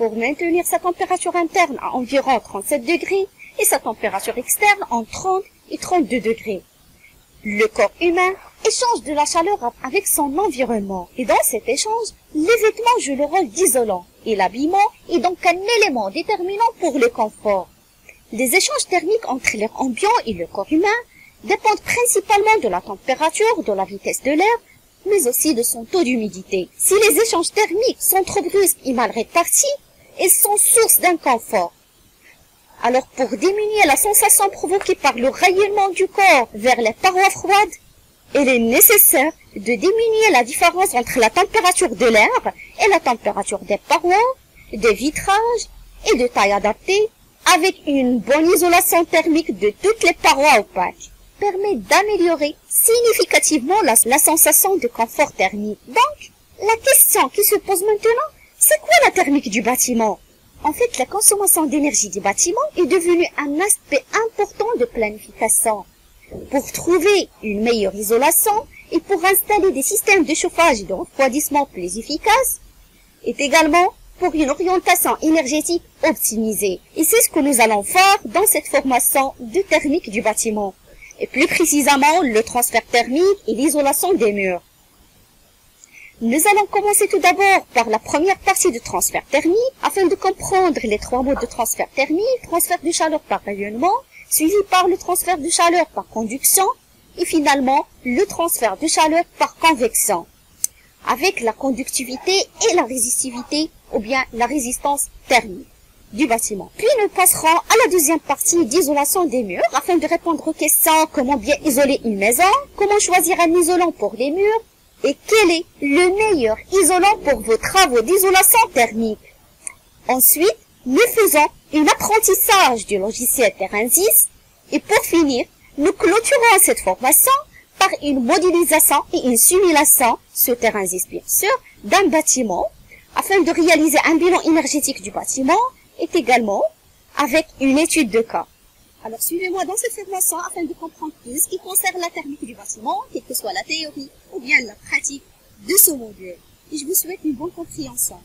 pour maintenir sa température interne à environ 37 degrés et sa température externe entre 30 et 32 degrés. Le corps humain échange de la chaleur avec son environnement et dans cet échange, les vêtements jouent le rôle d'isolant et l'habillement est donc un élément déterminant pour le confort. Les échanges thermiques entre l'air ambiant et le corps humain dépendent principalement de la température, de la vitesse de l'air, mais aussi de son taux d'humidité. Si les échanges thermiques sont trop brusques et mal répartis, ils sont source d'inconfort. Alors pour diminuer la sensation provoquée par le rayonnement du corps vers les parois froides, il est nécessaire de diminuer la différence entre la température de l'air et la température des parois, des vitrages et de taille adaptée, avec une bonne isolation thermique de toutes les parois opaques, permet d'améliorer significativement la sensation de confort thermique. Donc, la question qui se pose maintenant, c'est quoi la thermique du bâtiment? En fait, la consommation d'énergie du bâtiment est devenue un aspect important de planification. Pour trouver une meilleure isolation et pour installer des systèmes de chauffage et de refroidissement plus efficaces, est également pour une orientation énergétique optimisée. Et c'est ce que nous allons faire dans cette formation de thermique du bâtiment. Et plus précisément, le transfert thermique et l'isolation des murs. Nous allons commencer tout d'abord par la première partie de transfert thermique, afin de comprendre les trois modes de transfert thermique, transfert de chaleur par rayonnement, suivi par le transfert de chaleur par conduction, et finalement, le transfert de chaleur par convection, avec la conductivité et la résistivité, ou bien la résistance thermique du bâtiment. Puis nous passerons à la deuxième partie d'isolation des murs, afin de répondre aux questions comment bien isoler une maison, comment choisir un isolant pour les murs, et quel est le meilleur isolant pour vos travaux d'isolation thermique. Ensuite, nous faisons un apprentissage du logiciel Terransys, et pour finir, nous clôturons cette formation par une modélisation et une simulation sur Terransys bien sûr, d'un bâtiment, afin de réaliser un bilan énergétique du bâtiment, et également avec une étude de cas. Alors suivez-moi dans cette formation afin de comprendre tout ce qui concerne la thermique du bâtiment, quelle que soit la théorie ou bien la pratique de ce module. Et je vous souhaite une bonne compréhension.